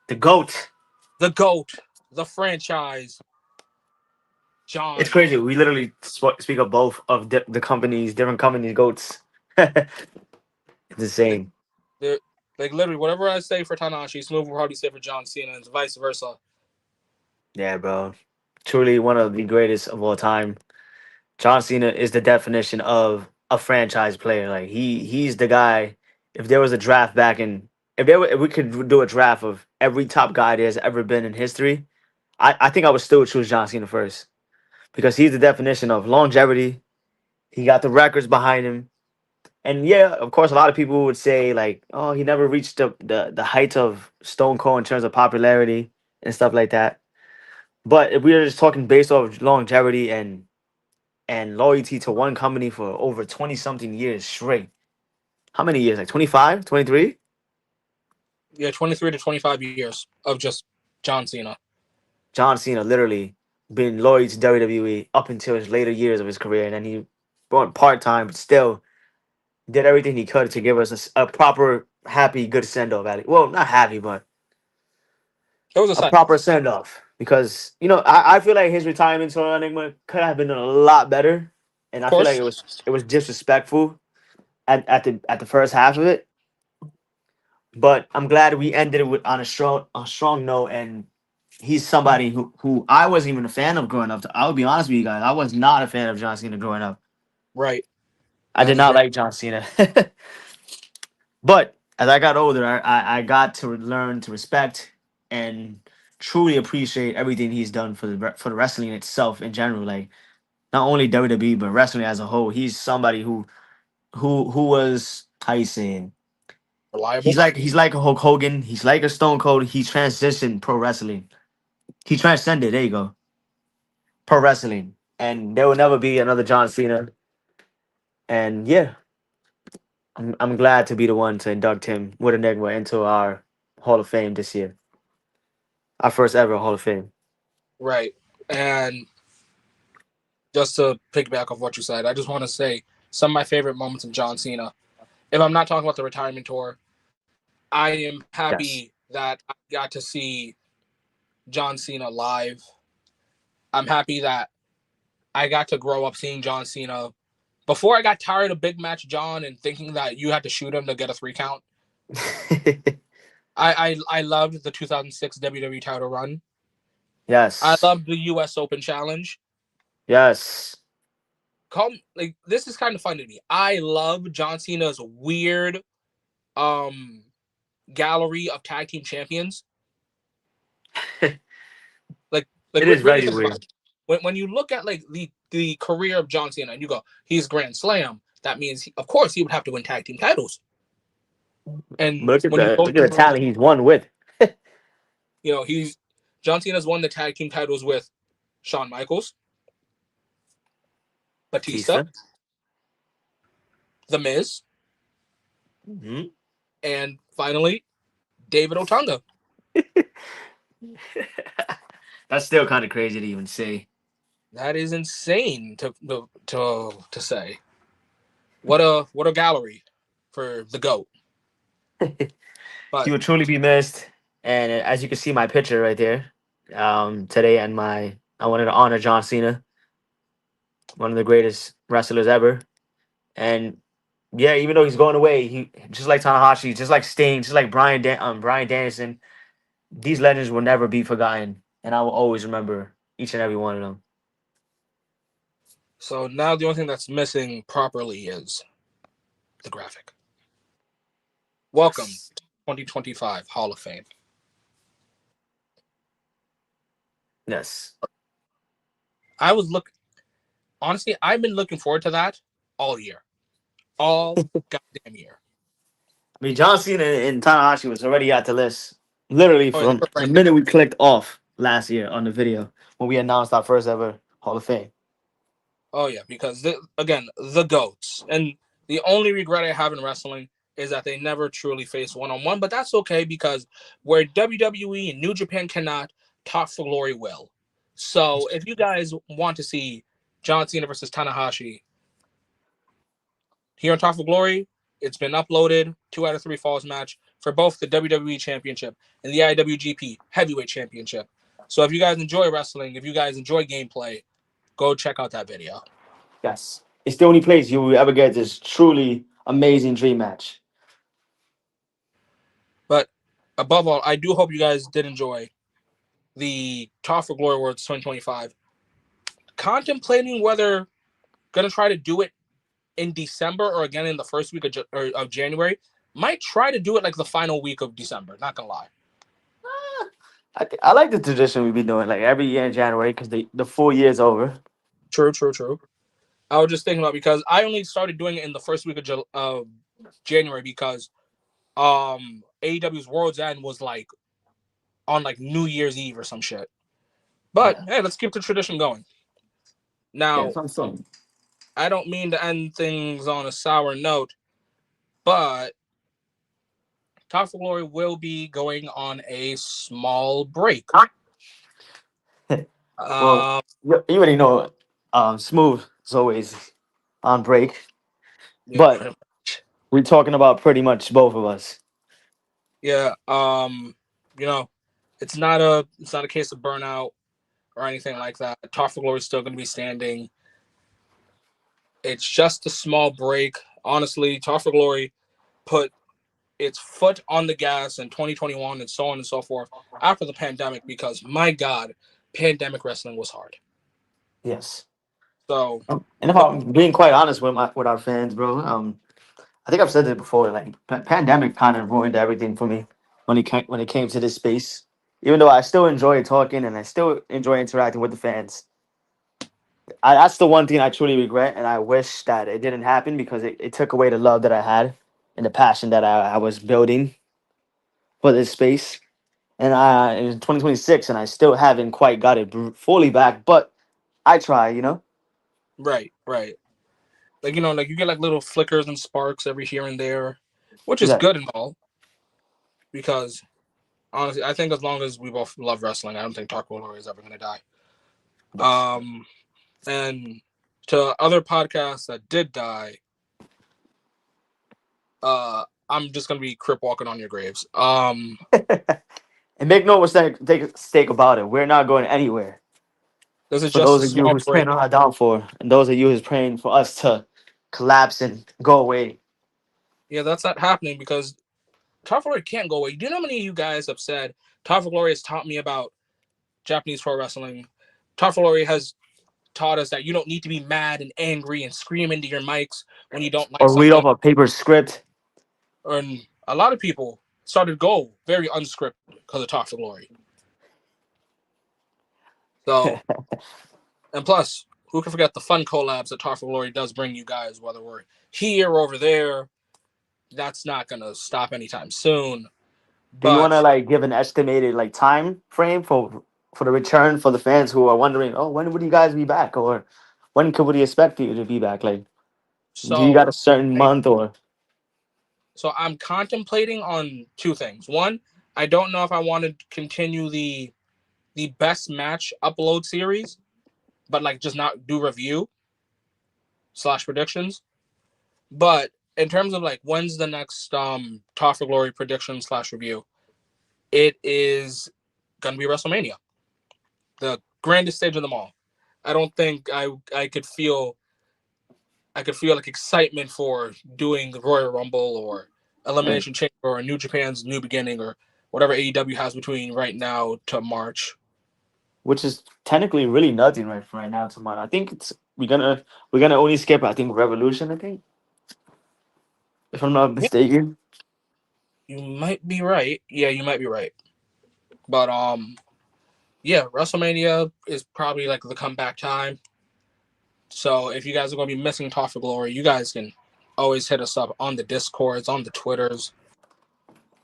The GOAT. The GOAT. The franchise. It's John. crazy. We literally speak of both of the companies, different companies' GOATs. It's Like, insane. like literally, whatever I say for Tanahashi, Smoove will probably say for John Cena, and vice versa. Yeah, bro. Truly one of the greatest of all time. John Cena is the definition of a franchise player. Like he's the guy. If there was a draft back in, if we could do a draft of every top guy there's ever been in history, I think I would still choose John Cena first because he's the definition of longevity. He got the records behind him, and yeah, of course, a lot of people would say like, oh, he never reached the heights of Stone Cold in terms of popularity and stuff like that. But if we are just talking based off longevity and loyalty to one company for over 20 something years straight. How many years? Like 25, 23. Yeah, 23 to 25 years of just John Cena. John Cena literally been loyal to WWE up until his later years of his career. And then he went part time, but still did everything he could to give us a proper, happy, good send off. Well, not happy, but It was a a send proper off. send off. Because, I feel like his retirement tour Enigma could have been done a lot better. And Of I feel like course. it was disrespectful at the first half of it. But I'm glad we ended it with on a strong note. And he's somebody who I wasn't even a fan of growing up. I would be honest with you guys, I was not a fan of John Cena growing up. Right. I That did is not very like John Cena. But as I got older, I got to learn to respect and truly appreciate everything he's done for the wrestling itself in general. Like not only WWE but wrestling as a whole. He's somebody who was, how you saying, reliable. He's like a Hulk Hogan. He's like a Stone Cold. He transitioned pro wrestling. He transcended. There you go. Pro wrestling, and there will never be another John Cena. And yeah, I'm glad to be the one to induct him with Enigma into our Hall of Fame this year. Our first ever Hall of Fame. Right. And just to piggyback off what you said, I just want to say some of my favorite moments of John Cena. If I'm not talking about the retirement tour, I am happy Yes. that I got to see John Cena live. I'm happy that I got to grow up seeing John Cena. Before I got tired of Big Match John and thinking that you had to shoot him to get a 3 count, I loved the 2006 WWE title run. I Yes. loved the US Open Challenge. Yes. Like this is kind of fun to me. I love John Cena's weird um gallery of tag team champions. Like It is really very think about weird. it. When you look at like the career of John Cena and you go, he's Grand Slam, that means of course he would have to win tag team titles. And when you go Look at the through, talent he's won with. he's John Cena's won the tag team titles with Shawn Michaels, Batista, Batista. The Miz, Hmm. and finally David Otunga. That's still kind of crazy to even say. That is insane to say. What a gallery for the GOAT. He But will truly be missed. And as you can see, my picture right there, today, and I wanted to honor John Cena, one of the greatest wrestlers ever. And yeah, even though he's going away, he just like Tanahashi, just like Sting, just like Brian Danielson, these legends will never be forgotten, and I will always remember each and every one of them. so now the only thing that's missing properly is the graphic. Welcome Yes. to 2025 Hall of Fame. Yes. I was look Honestly, I've been looking forward to that all year. All goddamn year. I mean, John Cena and Tanahashi was already at the list, literally Oh, and from they were the right there. minute we clicked off last year on the video when we announced our first ever Hall of Fame. Oh yeah, because again, the goats. And the only regret I have in wrestling is that they never truly faced one on one, but that's okay because where WWE and New Japan cannot, Top for Glory will. So if you guys want to see John Cena versus Tanahashi here on Top for Glory, it's been uploaded. 2 out of 3 falls match for both the WWE Championship and the IWGP Heavyweight Championship. So if you guys enjoy wrestling, if you guys enjoy gameplay, go check out that video. Yes. It's the only place you will ever get this truly amazing dream match. But above all, I do hope you guys did enjoy the Top for Glory Awards 2025. Contemplating whether gonna try to do it in December or again in the first week of January. Might try to do it like the final week of December. Not gonna lie. I like the tradition we've been doing like every year in January because the full year's over. True, true, true. I was just thinking about because I only started doing it in the first week of January because AEW's World's End was like on like New Year's Eve or some shit. But Yeah. hey, let's keep the tradition going. Yeah, Now, some song. I don't mean to end things on a sour note, but Top for Glory will be going on a small break. Well, Uh, you already know Smooth is always on break. yeah, But we're talking about pretty much both of us. yeah. You know, it's not a case of burnout or anything like that. Top for Glory is still going to be standing. It's just a small break. Honestly, Top for Glory put its foot on the gas in 2021 and so on and so forth after the pandemic because my God, pandemic wrestling was hard. Yes. So, And if but I'm being quite honest with our fans, bro, I think I've said it before. Like pandemic kind of ruined everything for me when it came to this space. Even though I still enjoy talking and I still enjoy interacting with the fans, that's the one thing I truly regret, and I wish that it didn't happen because it took away the love that I had. and the passion that I was building for this space. And in 2026, and I still haven't quite got it fully back, but I try, you know. Right, right. Like like you get like little flickers and sparks every here and there, which is Yeah, good and all. Because honestly, I think as long as we both love wrestling, I don't think Taco Lori is ever gonna die. yes. Um, and to other podcasts that did die, I'm just gonna be crip walking on your graves. And make no mistake about it. We're not going anywhere. This is For just a those of you small who's break. praying on our downfall, and those of you who's praying for us to collapse and go away. Yeah, that's not happening because Tough Glory can't go away. Do you know how many of you guys have said Tough Glory has taught me about Japanese pro wrestling? Tough Glory has taught us that you don't need to be mad and angry and scream into your mics when you don't like Or read something. off a paper script. And a lot of people started to go very unscripted because of Tough Glory. So, and plus, who can forget the fun collabs that Tough Glory does bring you guys, whether we're here or over there. That's not going to stop anytime soon. Do you want But to like give an estimated like time frame for the return for the fans who are wondering, oh, when would you guys be back, or when could we expect you to be back? Like, do you got so a certain I month or? So I'm contemplating on two things. One, I don't know if I want to continue the best match upload series, but like just not do review slash predictions. But in terms of like when's the next Tough for Glory prediction slash review, it is gonna be WrestleMania, the grandest stage of them all. I don't think I could feel like excitement for doing the Royal Rumble or Yeah. Elimination Chamber or New Japan's New Beginning or whatever AEW has between right now to March. Which is technically really nothing right now tomorrow. I think it's we're gonna only skip I think Revolution, I think, if I'm not Yeah, mistaken. you might be right. Yeah, you might be right. But yeah, WrestleMania is probably like the comeback time. So if you guys are gonna be missing Talk for Glory, you guys can always hit us up on the Discords, on the Twitters.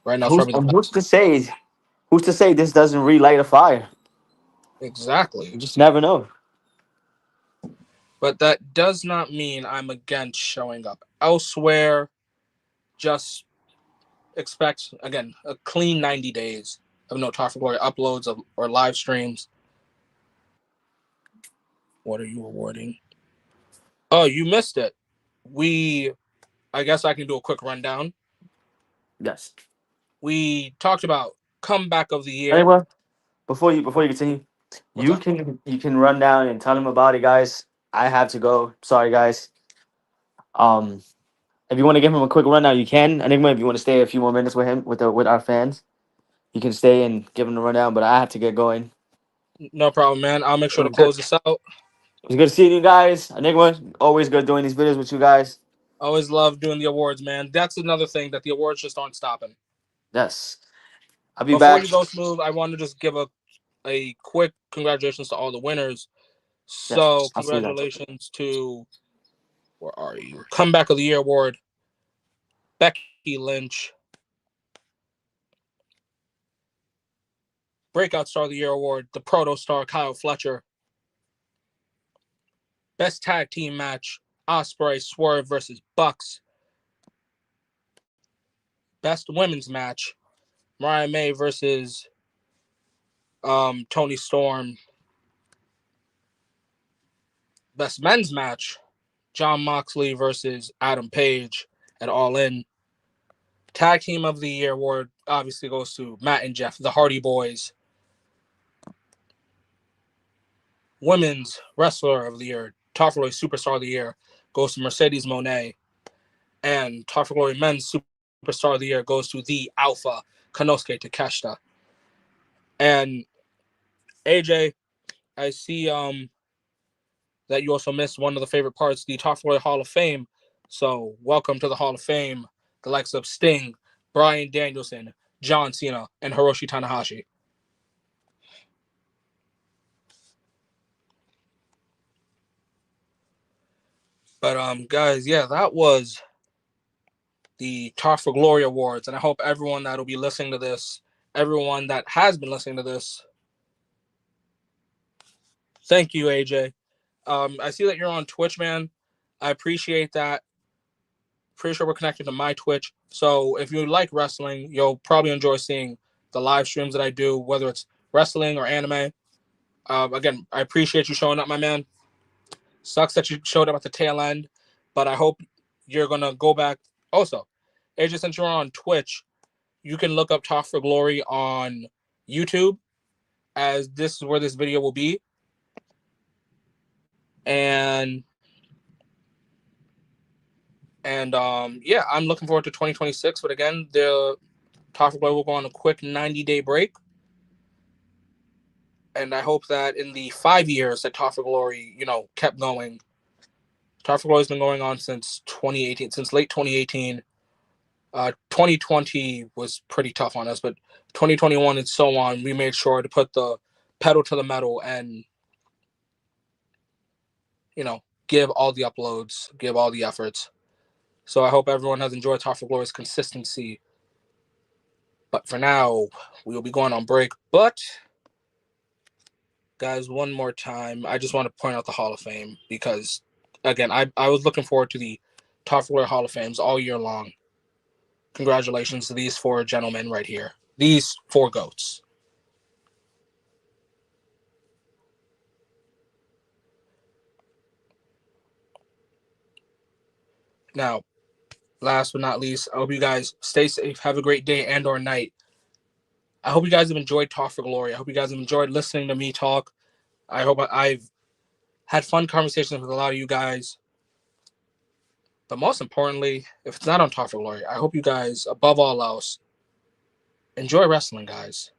Right now, it's Who's probably the and best. who's to say this doesn't relight a fire? Exactly. You just never know. But that does not mean I'm against showing up elsewhere. Just expect again a clean 90 days of no Talk for Glory uploads or live streams. What are you awarding? Oh, you missed it. We, I guess I can do a quick rundown. Yes. We talked about comeback of the year. Anyway, before you continue, What's you up? can run down and tell them about it, guys. I have to go. Sorry, guys. Um, if you want to give him a quick rundown, you can. Enigma, if you want to stay a few more minutes with him with our fans, you can stay and give him the rundown. But I have to get going. No problem, man. I'll make It sure to was good. close this out. It was good seeing you guys. Enigma, always good doing these videos with you guys. Always love doing the awards, man. That's another thing that the awards just aren't stopping. Yes, I'll be Before back. you go, Smooth, I want to just give a quick congratulations to all the winners. So, Yes, I'll see you guys. congratulations to, where are you? Comeback of the Year award, Becky Lynch. Breakout Star of the Year award, the Proto Star, Kyle Fletcher. Best Tag Team match, Ospreay Swerve versus Bucks. Best Women's match, Mariah May versus Tony Storm. Best Men's match, John Moxley versus Adam Page at All In. Tag Team of the Year award obviously goes to Matt and Jeff, the Hardy Boys. Women's Wrestler of the Year, Tough Glory Superstar of the Year goes to Mercedes Monet. And Tough Glory Men's Superstar of the Year goes to the Alpha, Konosuke Takeshita. And AJ, I see that you also missed one of the favorite parts, the Tough Glory Hall of Fame. So welcome to the Hall of Fame, the likes of Sting, Bryan Danielson, John Cena, and Hiroshi Tanahashi. But guys, yeah, that was the Talk for Glory Awards, and I hope everyone that will be listening to this, everyone that has been listening to this, thank you, AJ. I see that you're on Twitch, man. I appreciate that. Pretty sure we're connected to my Twitch. So if you like wrestling, you'll probably enjoy seeing the live streams that I do, whether it's wrestling or anime. Again, I appreciate you showing up, my man. Sucks that you showed up at the tail end, but I hope you're going to go back. Also, AJ, since you're on Twitch, you can look up Talk for Glory on YouTube, as this is where this video will be. And yeah, I'm looking forward to 2026. But again, the Talk for Glory will go on a quick 90-day break. And I hope that in the 5 years that Talk for Glory, kept going. Talk for Glory has been going on since 2018, since late 2018. 2020 was pretty tough on us, but 2021 and so on, we made sure to put the pedal to the metal and, give all the uploads, give all the efforts. So I hope everyone has enjoyed Talk for Glory's consistency. But for now, we will be going on break. But, guys, one more time, I just want to point out the Hall of Fame because, again, I was looking forward to the Talk for Glory Hall of Fames all year long. Congratulations to these 4 gentlemen right here. These 4 GOATs. Now, last but not least, I hope you guys stay safe, have a great day and or night. I hope you guys have enjoyed Talk for Glory. I hope you guys have enjoyed listening to me talk. I hope I've had fun conversations with a lot of you guys. But most importantly, if it's not on Talk for Glory, I hope you guys, above all else, enjoy wrestling, guys.